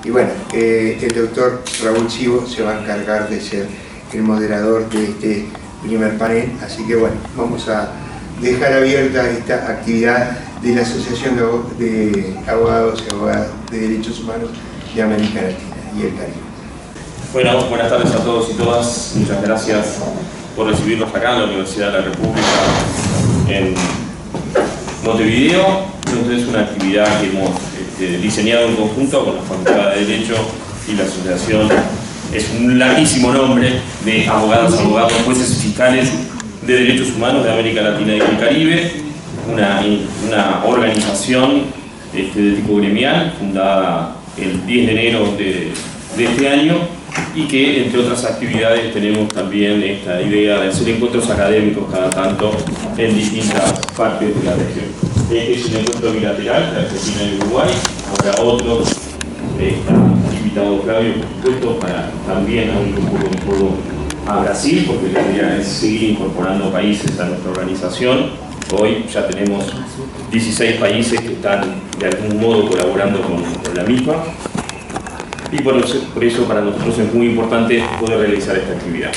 Y bueno, el doctor Raúl Chivo se va a encargar de ser el moderador de este primer panel, así que bueno, vamos a dejar abierta esta actividad de la Asociación de Abogados y Abogadas de Derechos Humanos de América Latina y el Caribe. Bueno, buenas tardes a todos y todas. Muchas gracias por recibirnos acá en la Universidad de la República en Montevideo. Entonces es una actividad que hemos diseñado en conjunto con la Facultad de Derecho y la Asociación. Es un larguísimo nombre de abogados, jueces y fiscales de derechos humanos de América Latina y el Caribe, una organización de tipo gremial fundada el 10 de enero de este año, y que entre otras actividades tenemos también esta idea de hacer encuentros académicos cada tanto en distintas partes de la región. Este es un encuentro bilateral de Argentina y Uruguay, habrá otros. Está invitado Flavio, por supuesto, para también abrir un poco a Brasil, porque la idea es seguir incorporando países a nuestra organización. Hoy ya tenemos 16 países que están de algún modo colaborando con la misma, y por eso para nosotros es muy importante poder realizar esta actividad.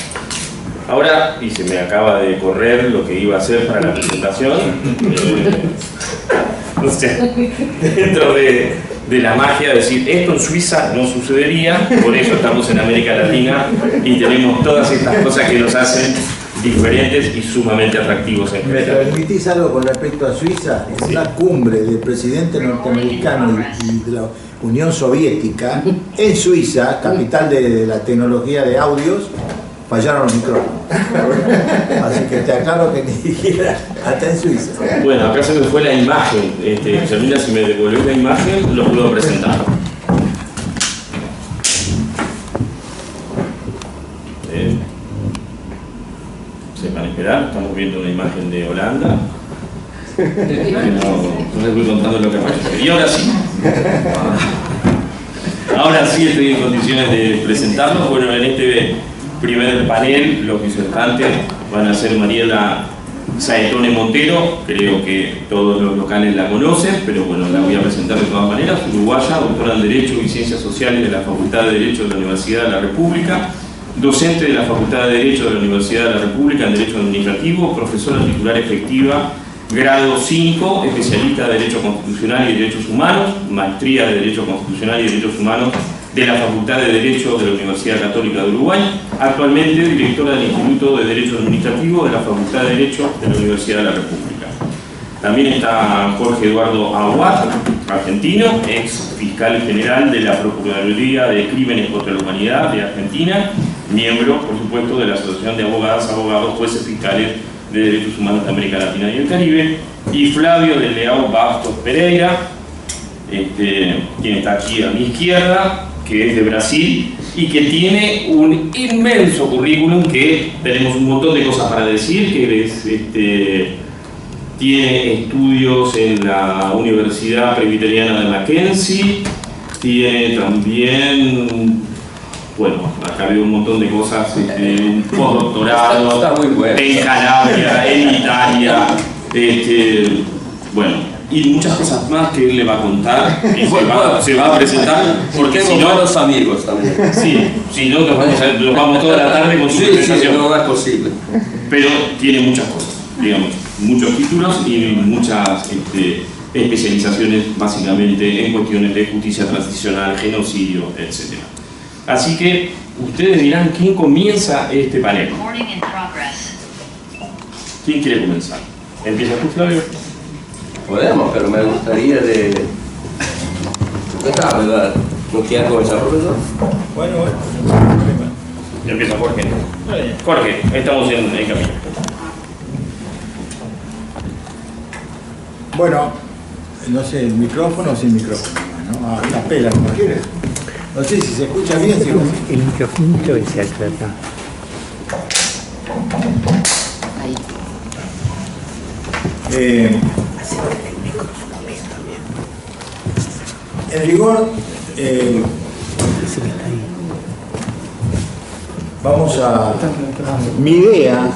Ahora, y se me acaba de correr lo que iba a hacer para la presentación, o sea, dentro de la magia, decir, esto en Suiza no sucedería, por eso estamos en América Latina y tenemos todas estas cosas que nos hacen diferentes y sumamente atractivos en ¿Me general. permitís algo con respecto a Suiza? En Sí. una cumbre del presidente norteamericano y de la Unión Soviética, en Suiza, capital de la tecnología de audios, fallaron los micrófonos. Así que te aclaro que ni siquiera hasta en Suiza. Bueno, acá se me fue la imagen. Yamila, si me devolvés la imagen, lo puedo presentar. Sepan esperar, estamos viendo una imagen de Holanda. No les voy contando lo que aparece. Y ahora sí. Ahora sí estoy en condiciones de presentarlos. Bueno, en este primer panel los disertantes van a ser Mariela Saetone Montero, creo que todos los locales la conocen, pero bueno, la voy a presentar de todas maneras. Uruguaya, doctora en Derecho y Ciencias Sociales de la Facultad de Derecho de la Universidad de la República, docente de la Facultad de Derecho de la Universidad de la República en Derecho Administrativo, profesora titular efectiva, grado 5, especialista de Derecho Constitucional y Derechos Humanos, maestría de Derecho Constitucional y Derechos Humanos de la Facultad de Derecho de la Universidad Católica de Uruguay, actualmente directora del Instituto de Derecho Administrativo de la Facultad de Derecho de la Universidad de la República. También está Jorge Eduardo Aguad, argentino, ex fiscal general de la Procuraduría de Crímenes contra la Humanidad de Argentina, miembro, por supuesto, de la Asociación de Abogadas, Abogados, Jueces Fiscales de Derechos Humanos de América Latina y el Caribe, y Flavio de Leao Bastos Pereira, quien está aquí a mi izquierda, que es de Brasil y que tiene un inmenso currículum, que tenemos un montón de cosas para decir, que tiene estudios en la Universidad Presbiteriana de Mackenzie, tiene también, bueno, acá veo un montón de cosas, un postdoctorado está muy bueno. En Calabria, en Italia, bueno, y muchas cosas más que él le va a contar y se va a presentar, porque si no, los amigos también. sí, si no nos vamos toda la tarde con su presentación. No es posible. Pero tiene muchas cosas, digamos, muchos títulos y muchas especializaciones básicamente en cuestiones de justicia transicional, genocidio, etc. Así que ustedes dirán, ¿quién comienza este panel? ¿Quién quiere comenzar? ¿Empiezas tú, Flavio? Podemos, pero me gustaría de... ¿verdad? ¿No quieres comenzar, profesor? Bueno. Empieza Jorge. Jorge, estamos en camino. Bueno, no sé, ¿el micrófono o sin micrófono? ¿No? Una pela, como quieres. No sé si se escucha bien, si no. El microfonito que se aclara. En rigor, vamos a... Mi idea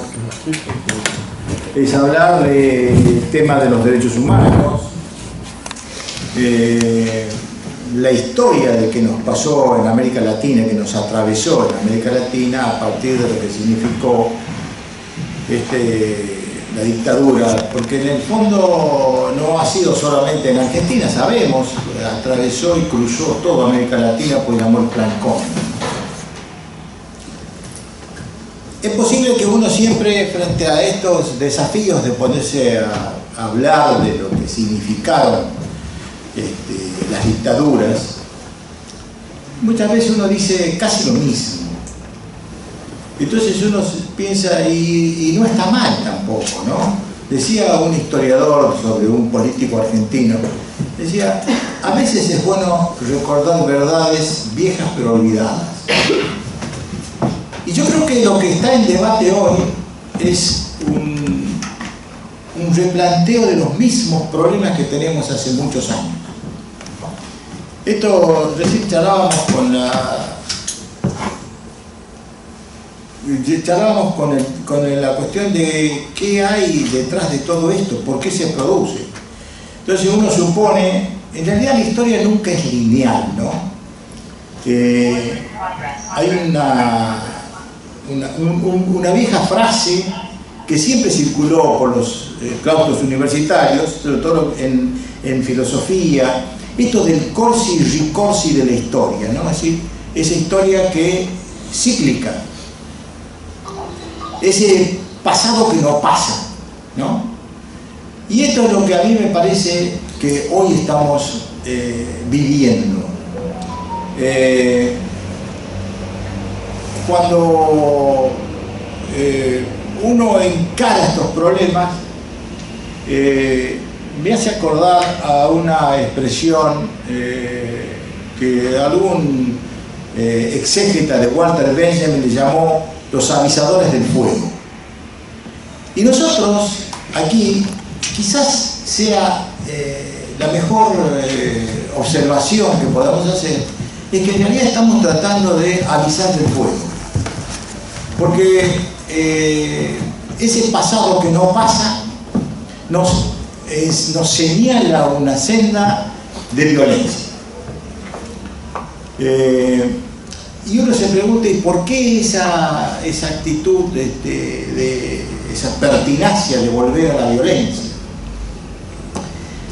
es hablar del tema de los derechos humanos, la historia de que nos pasó en América Latina, que nos atravesó en América Latina a partir de lo que significó la dictadura, porque en el fondo no ha sido solamente en Argentina, sabemos, atravesó y cruzó toda América Latina, pues llamó el Plan Cóndor. Es posible que uno siempre, frente a estos desafíos de ponerse a hablar de lo que significaron las dictaduras, muchas veces uno dice casi lo mismo. Entonces uno piensa, y no está mal tampoco, ¿no? Decía un historiador sobre un político argentino, decía, a veces es bueno recordar verdades viejas pero olvidadas. Y yo creo que lo que está en debate hoy es un replanteo de los mismos problemas que tenemos hace muchos años. Esto, recién charlábamos con la cuestión de qué hay detrás de todo esto, por qué se produce. Entonces uno supone, en realidad la historia nunca es lineal, ¿no? Hay una vieja frase que siempre circuló por los claustros universitarios, sobre todo en filosofía, esto del corsi y ricorsi de la historia, ¿no? Es decir, esa historia que cíclica, ese pasado que no pasa, ¿no? Y esto es lo que a mí me parece que hoy estamos viviendo. Cuando uno encara estos problemas, me hace acordar a una expresión que algún exégeta de Walter Benjamin le llamó los avisadores del fuego. Y nosotros aquí quizás sea la mejor observación que podamos hacer, es que en realidad estamos tratando de avisar del fuego. Porque ese pasado que no pasa nos señala una senda de violencia. Y uno se pregunta, ¿y por qué esa actitud, esa pertinacia de volver a la violencia?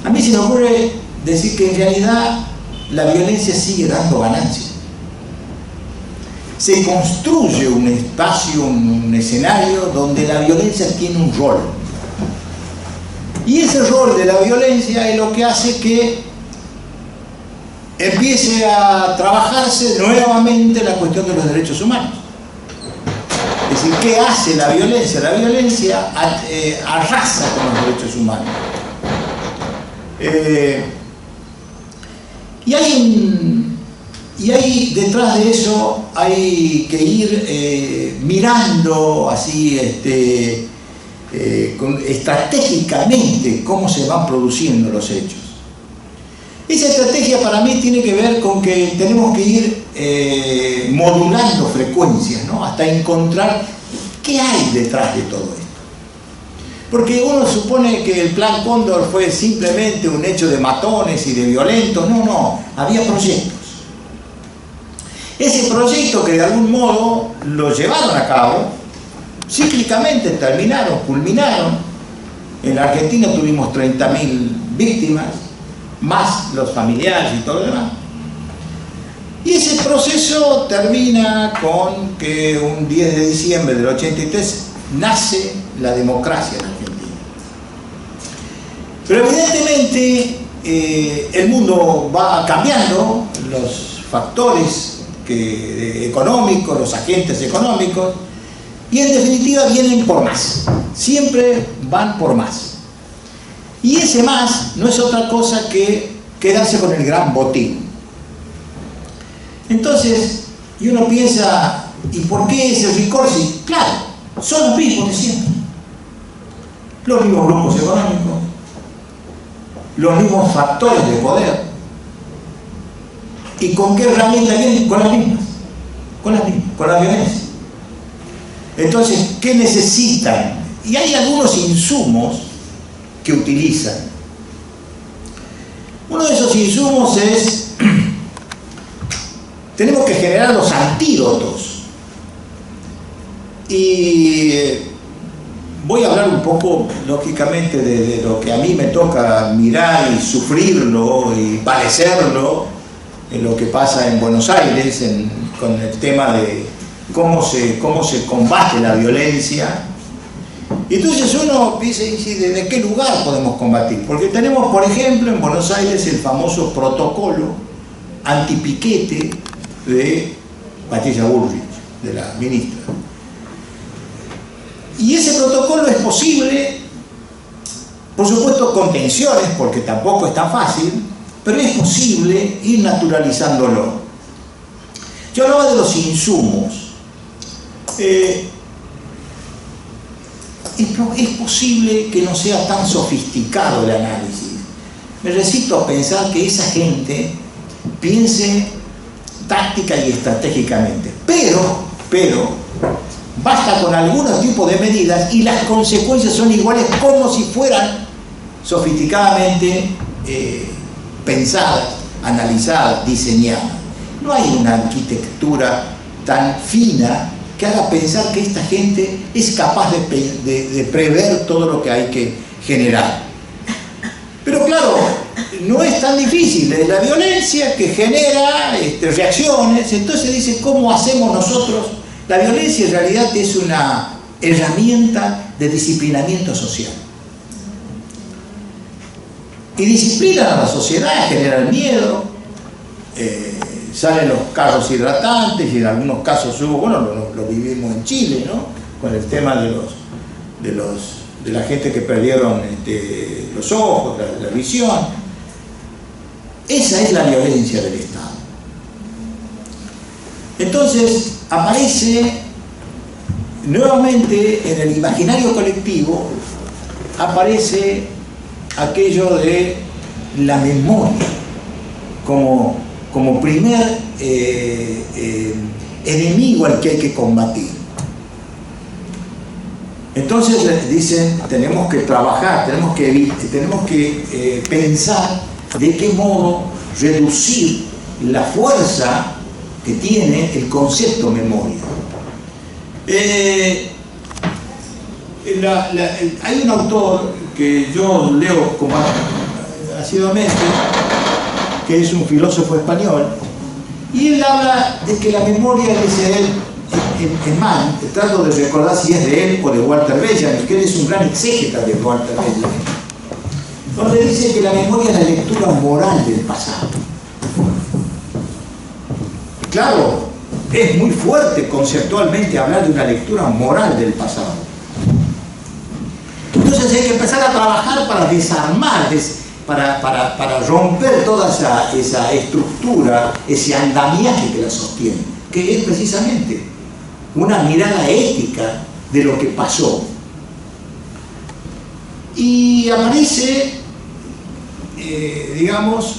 A mí se me ocurre decir que en realidad la violencia sigue dando ganancias. Se construye un espacio, un escenario donde la violencia tiene un rol. Y ese rol de la violencia es lo que hace que empiece a trabajarse nuevamente la cuestión de los derechos humanos. Es decir, ¿qué hace la violencia? La violencia arrasa con los derechos humanos. Y hay detrás de eso hay que ir mirando así estratégicamente cómo se van produciendo los hechos. Esa estrategia para mí tiene que ver con que tenemos que ir modulando frecuencias, ¿no? Hasta encontrar qué hay detrás de todo esto. Porque uno supone que el Plan Cóndor fue simplemente un hecho de matones y de violentos. No, había proyectos. Ese proyecto que de algún modo lo llevaron a cabo, cíclicamente culminaron. En la Argentina tuvimos 30.000 víctimas, más los familiares y todo lo demás. Y ese proceso termina con que un 10 de diciembre del 83 nace la democracia en Argentina. Pero evidentemente el mundo va cambiando, los factores económicos, los agentes económicos, y en definitiva vienen por más, siempre van por más. Y ese más no es otra cosa que quedarse con el gran botín. Entonces, y uno piensa, ¿y por qué ese ricorsi? Claro, son los mismos de siempre. Los mismos grupos económicos, los mismos factores de poder. ¿Y con qué herramientas vienen? Con las mismas, con la violencia. Entonces, ¿qué necesitan? Y hay algunos insumos que utilizan. Uno de esos insumos es tenemos que generar los antídotos. Y voy a hablar un poco, lógicamente, de lo que a mí me toca mirar y sufrirlo y padecerlo, en lo que pasa en Buenos Aires, con el tema de cómo se combate la violencia. Y entonces uno dice, ¿de qué lugar podemos combatir? Porque tenemos, por ejemplo, en Buenos Aires el famoso protocolo antipiquete de Patricia Bullrich, de la ministra. Y ese protocolo es posible, por supuesto con tensiones, porque tampoco es tan fácil, pero es posible ir naturalizándolo. Yo hablaba de los insumos. Es posible que no sea tan sofisticado el análisis. Me resisto a pensar que esa gente piense táctica y estratégicamente. Pero basta con algunos tipos de medidas y las consecuencias son iguales, como si fueran sofisticadamente pensadas, analizadas, diseñadas. No hay una arquitectura tan fina que haga pensar que esta gente es capaz de prever todo lo que hay que generar. Pero claro, no es tan difícil, es la violencia que genera reacciones. Entonces dice, ¿cómo hacemos nosotros? La violencia en realidad es una herramienta de disciplinamiento social. Y disciplina a la sociedad, genera el miedo, salen los carros hidratantes y en algunos casos hubo, bueno, lo vivimos en Chile, ¿no? Con el tema de la gente que perdieron los ojos, la visión. Esa es la violencia del Estado. Entonces aparece nuevamente en el imaginario colectivo, aparece aquello de la memoria como primer enemigo al que hay que combatir. Entonces dicen, tenemos que trabajar, tenemos que pensar de qué modo reducir la fuerza que tiene el concepto memoria. Hay un autor que yo leo como asiduamente, que es un filósofo español, y él habla de que la memoria, dice él, en Mann, trato de recordar si es de él o de Walter Benjamin, que él es un gran exégeta de Walter Benjamin, donde dice que la memoria es la lectura moral del pasado. Claro, es muy fuerte conceptualmente hablar de una lectura moral del pasado. Entonces hay que empezar a trabajar para desarmar, para romper toda esa estructura, ese andamiaje que la sostiene, que es precisamente una mirada ética de lo que pasó. Y aparece, digamos,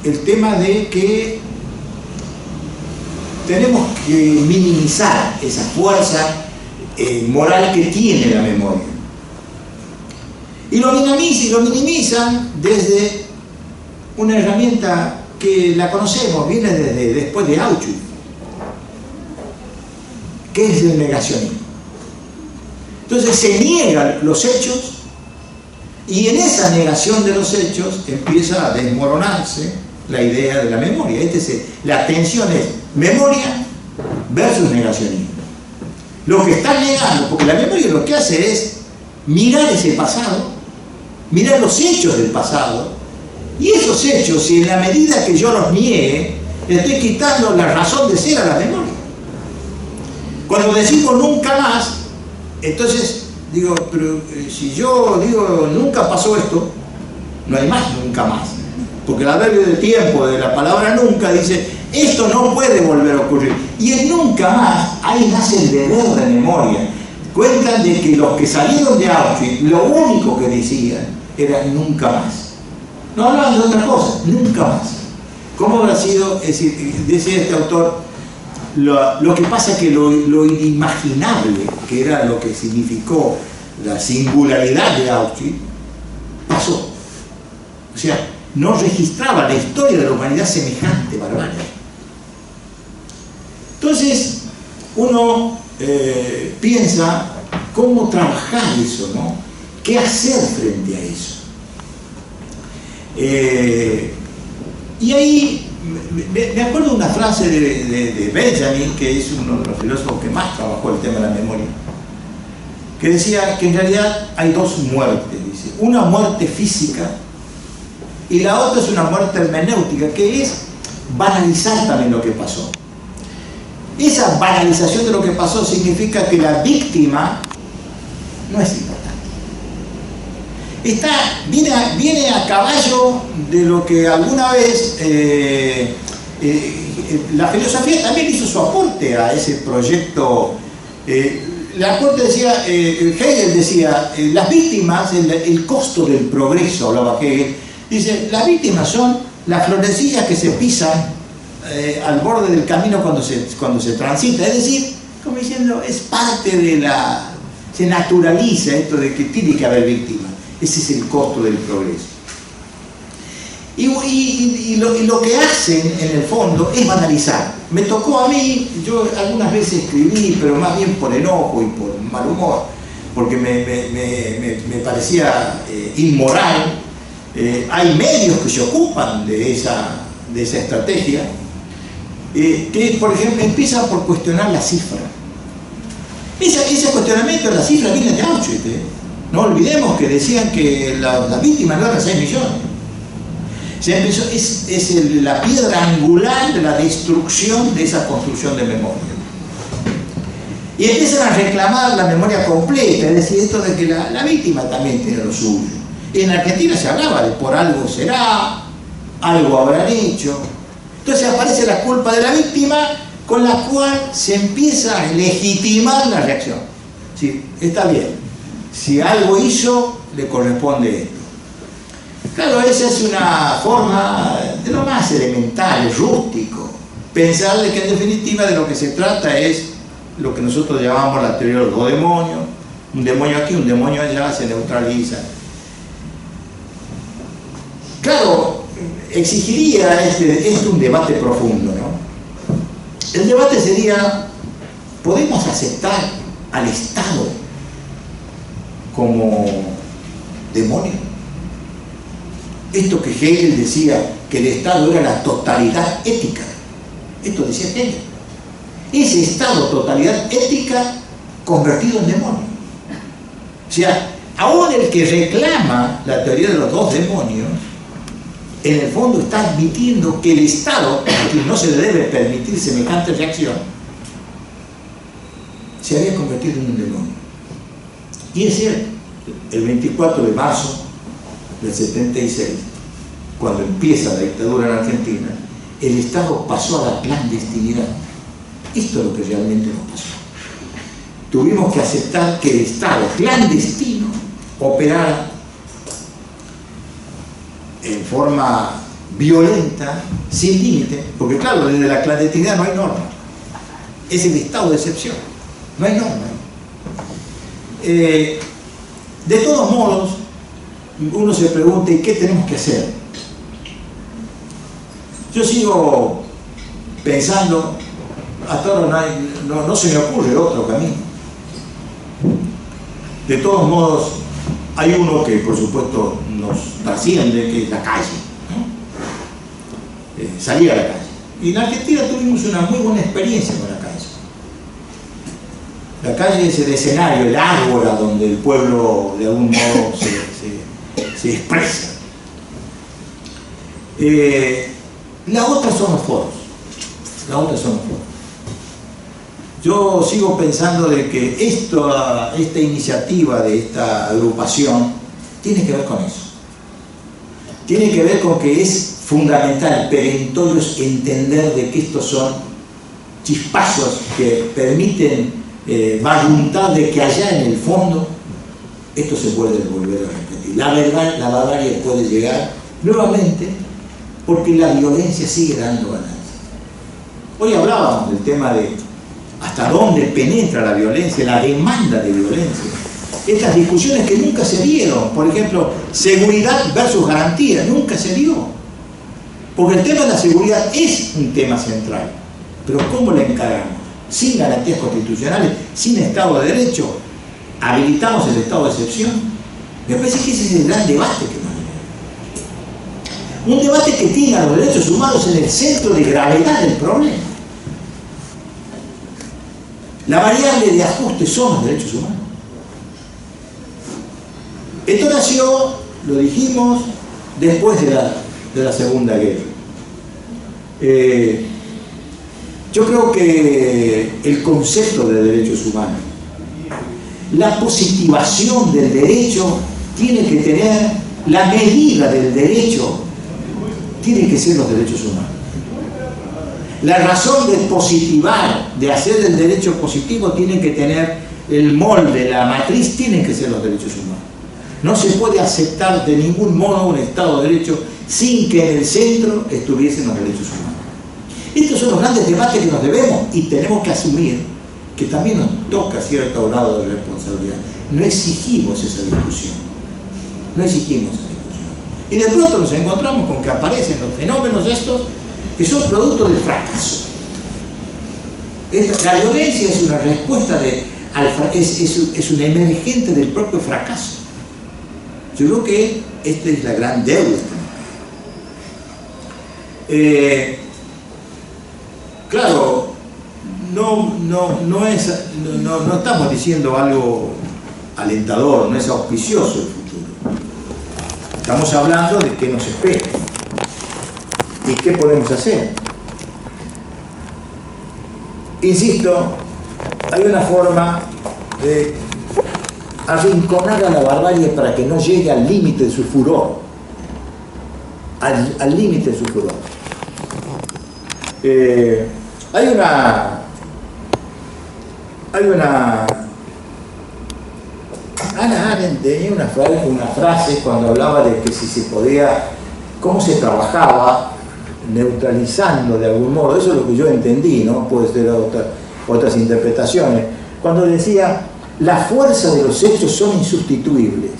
el tema de que tenemos que minimizar esa fuerza moral que tiene la memoria. Y lo minimizan desde una herramienta que la conocemos, viene desde después de Auschwitz, que es el negacionismo. Entonces se niegan los hechos y en esa negación de los hechos empieza a desmoronarse la idea de la memoria. La tensión es memoria versus negacionismo. Lo que están negando, porque la memoria lo que hace es mirar ese pasado, mirar los hechos del pasado, y esos hechos, si en la medida que yo los niegue, le estoy quitando la razón de ser a la memoria. Cuando decimos nunca más, entonces digo, pero si yo digo nunca pasó esto, no hay más nunca más. Porque el adverbio de tiempo de la palabra nunca dice, esto no puede volver a ocurrir. Y en nunca más, ahí nace el deber de memoria. Cuentan de que los que salieron de Auschwitz, lo único que decían era nunca más. No hablaban de otra cosa, nunca más. ¿Cómo habrá sido? Es decir, decía este autor, lo que pasa es que lo inimaginable, que era lo que significó la singularidad de Auschwitz, pasó. O sea, no registraba la historia de la humanidad semejante barbarie. Entonces, uno piensa cómo trabajar eso, ¿no? ¿Qué hacer frente a eso? Y ahí me acuerdo de una frase de Benjamin, que es uno de los filósofos que más trabajó el tema de la memoria, que decía que en realidad hay dos muertes, dice. Una muerte física y la otra es una muerte hermenéutica, que es banalizar también lo que pasó. Esa banalización de lo que pasó significa que la víctima no es importante. Viene a caballo de lo que alguna vez la filosofía también hizo su aporte a ese proyecto. El aporte decía, Hegel decía, las víctimas, el costo del progreso, hablaba Hegel, dice, las víctimas son las florecillas que se pisan al borde del camino cuando se transita, es decir, como diciendo, es parte de se naturaliza esto de que tiene que haber víctimas. Ese es el costo del progreso. Y lo que hacen en el fondo es banalizar. Me tocó a mí, yo algunas veces escribí, pero más bien por enojo y por mal humor, porque me parecía inmoral. Hay medios que se ocupan de esa estrategia, que por ejemplo empiezan por cuestionar la cifra. Ese cuestionamiento de la cifra viene de Auschwitz. No olvidemos que decían que las víctimas no eran 6 millones. Se empezó, es la piedra angular de la destrucción de esa construcción de memoria. Y empiezan a reclamar la memoria completa, es decir, esto de que la víctima también tiene lo suyo. En Argentina se hablaba de por algo será, algo habrán hecho. Entonces aparece la culpa de la víctima, con la cual se empieza a legitimar la reacción. Sí, está bien, si algo hizo, le corresponde esto. Claro, esa es una forma de lo más elemental, rústico, pensar de que en definitiva de lo que se trata es lo que nosotros llamamos la teoría de los dos demonios, un demonio aquí, un demonio allá, se neutraliza. Claro, exigiría un debate profundo, ¿no? El debate sería, ¿podemos aceptar al Estado como demonio? Esto que Hegel decía, que el Estado era la totalidad ética, esto decía Hegel. Ese Estado, totalidad ética, convertido en demonio. O sea, aún el que reclama la teoría de los dos demonios, en el fondo está admitiendo que el Estado, a quien no se le debe permitir semejante reacción, se había convertido en un demonio. Y es cierto, el 24 de marzo del 76, cuando empieza la dictadura en Argentina, el Estado pasó a la clandestinidad. Esto es lo que realmente nos pasó. Tuvimos que aceptar que el Estado clandestino operara en forma violenta, sin límite, porque claro, desde la clandestinidad no hay norma. Es el estado de excepción, no hay norma. De todos modos, uno se pregunta, ¿y qué tenemos que hacer? Yo sigo pensando, hasta ahora no se me ocurre otro camino. De todos modos, hay uno que por supuesto nos trasciende, que es la calle, ¿no? Salir a la calle. Y en Argentina tuvimos una muy buena experiencia con la calle. La calle es el escenario, el ágora donde el pueblo de algún modo se expresa. La otra son los foros. Yo sigo pensando de que esta iniciativa de esta agrupación tiene que ver con eso. Tiene que ver con que es fundamental, perentorio, entender de que estos son chispazos que permiten voluntad de que allá en el fondo esto se puede volver a repetir. La verdad, la barbarie puede llegar nuevamente porque la violencia sigue dando ganancias. Hoy hablábamos del tema de hasta dónde penetra la violencia, la demanda de violencia. Estas discusiones que nunca se dieron, por ejemplo, seguridad versus garantía, nunca se dio. Porque el tema de la seguridad es un tema central, pero ¿cómo la encaramos? sin garantías constitucionales, sin Estado de Derecho, habilitamos el estado de excepción. Me parece que ese es el gran debate que nos debemos. Un debate que tiene a los derechos humanos en el centro de gravedad del problema. La variable de ajuste son los derechos humanos. Esto nació, lo dijimos, después de la Segunda Guerra. Yo creo que el concepto de derechos humanos, la positivación del derecho, tiene que tener la medida del derecho, tiene que ser los derechos humanos. La razón de positivar, de hacer el derecho positivo, tiene que tener el molde, la matriz, tienen que ser los derechos humanos. No se puede aceptar de ningún modo un Estado de Derecho sin que en el centro estuviesen los derechos humanos. Estos son los grandes debates que nos debemos y tenemos que asumir que también nos toca cierto grado de responsabilidad. No exigimos esa discusión. No exigimos esa discusión. Y de pronto nos encontramos con que aparecen los fenómenos estos que son producto del fracaso. La violencia es una respuesta es un emergente del propio fracaso. Yo creo que esta es la gran deuda. Claro, no estamos diciendo algo alentador, no es auspicioso el futuro. Estamos hablando de qué nos espera y qué podemos hacer. Insisto, hay una forma de arrinconar a la barbarie para que no llegue al límite de su furor. Al límite de su furor. Hay una Hannah Arendt tenía una frase cuando hablaba de que si se podía, cómo se trabajaba neutralizando de algún modo, eso es lo que yo entendí, ¿no? Puede ser otras interpretaciones, cuando decía: la fuerza de los hechos son insustituibles,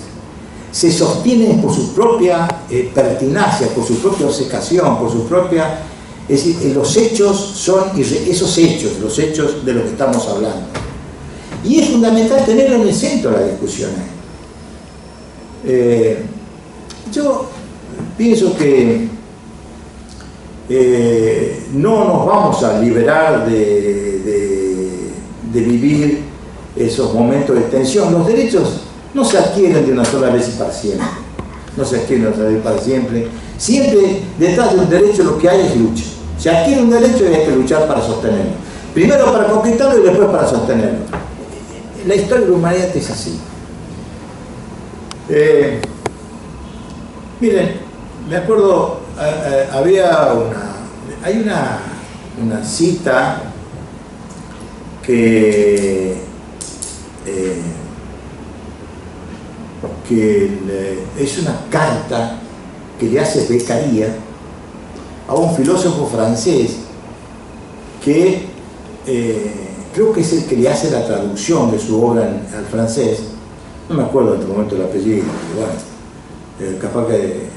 se sostienen por su propia pertinacia, por su propia obcecación, por su propia... Es decir, los hechos son esos hechos, los hechos de los que estamos hablando. Y es fundamental tenerlo en el centro de la discusión. Yo pienso que no nos vamos a liberar de vivir esos momentos de tensión. Los derechos no se adquieren de una sola vez y para siempre. No se adquieren de una sola vez para siempre. Siempre detrás de un derecho lo que hay es lucha. Se adquiere un derecho y hay que luchar para sostenerlo. Primero para conquistarlo y después para sostenerlo. La historia de la humanidad es así. Miren, me acuerdo, hay una cita que es una carta que le hace Beccaria a un filósofo francés que creo que es el que le hace la traducción de su obra al francés. No me acuerdo en este momento el apellido, bueno, capaz que en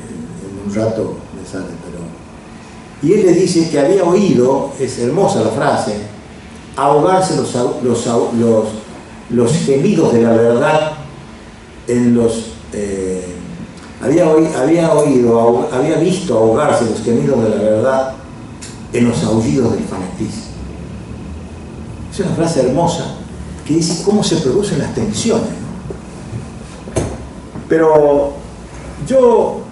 un rato me sale, pero... Y él le dice que había oído, es hermosa la frase, ahogarse los gemidos de la verdad en los... había visto ahogarse los gemidos de la verdad en los aullidos del fanatismo. Es una frase hermosa que dice cómo se producen las tensiones. Pero yo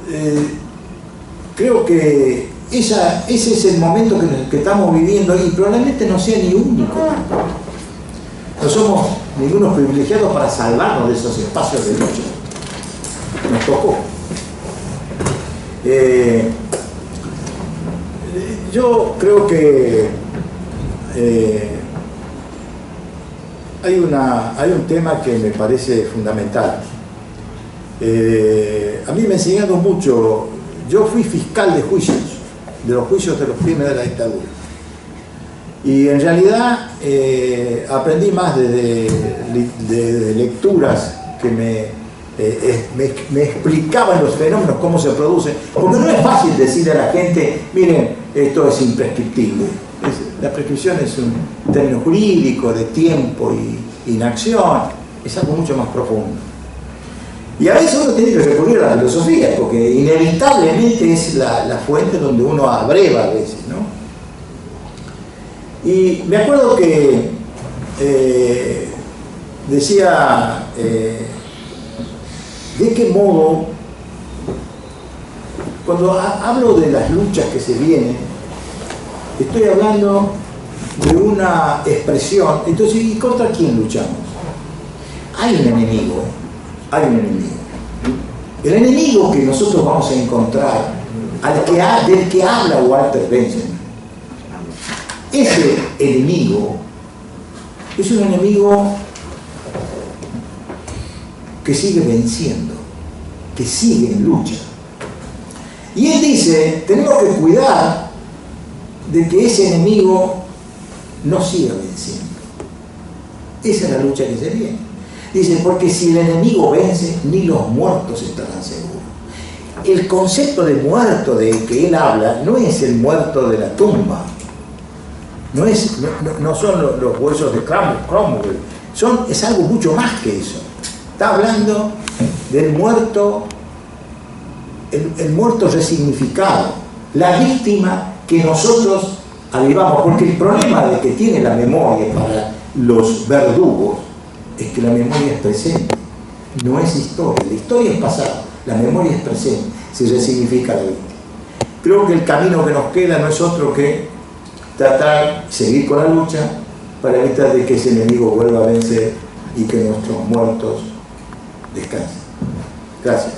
creo que ese es el momento que estamos viviendo y probablemente no sea ni único. No somos ningunos privilegiados para salvarnos de esos espacios de lucha. Nos tocó. Yo creo que hay un tema que me parece fundamental. A mí me ha enseñado mucho. Yo fui fiscal de juicios, de los juicios de los crímenes de la dictadura. Y en realidad aprendí más de lecturas que me explicaban los fenómenos, cómo se producen, porque no es fácil decirle a la gente: miren, esto es imprescriptible. La prescripción es términos jurídicos, de tiempo y inacción, es algo mucho más profundo. Y a veces uno tiene que recurrir a la filosofía, porque inevitablemente es la fuente donde uno abreva a veces, ¿no? Y me acuerdo que decía de qué modo, cuando hablo de las luchas que se vienen, estoy hablando de una expresión. Entonces, ¿y contra quién luchamos? Hay un enemigo, hay un enemigo. El enemigo que nosotros vamos a encontrar, del que habla Walter Benjamin, ese enemigo es un enemigo que sigue venciendo, que sigue en lucha. Y él dice, tenemos que cuidar de que ese enemigo no siga venciendo. Esa es la lucha que se viene. Dice, porque si el enemigo vence, ni los muertos estarán seguros. El concepto de muerto del que él habla no es el muerto de la tumba, no son los huesos de Cromwell, es algo mucho más que eso. Está hablando del muerto, el muerto resignificado, la víctima que nosotros avivamos, porque el problema de que tiene la memoria para los verdugos es que la memoria es presente, no es historia. La historia es pasado, la memoria es presente, se resignifica la víctima. Creo que el camino que nos queda no es otro que tratar, seguir con la lucha para evitar de que ese enemigo vuelva a vencer y que nuestros muertos descansen. Gracias.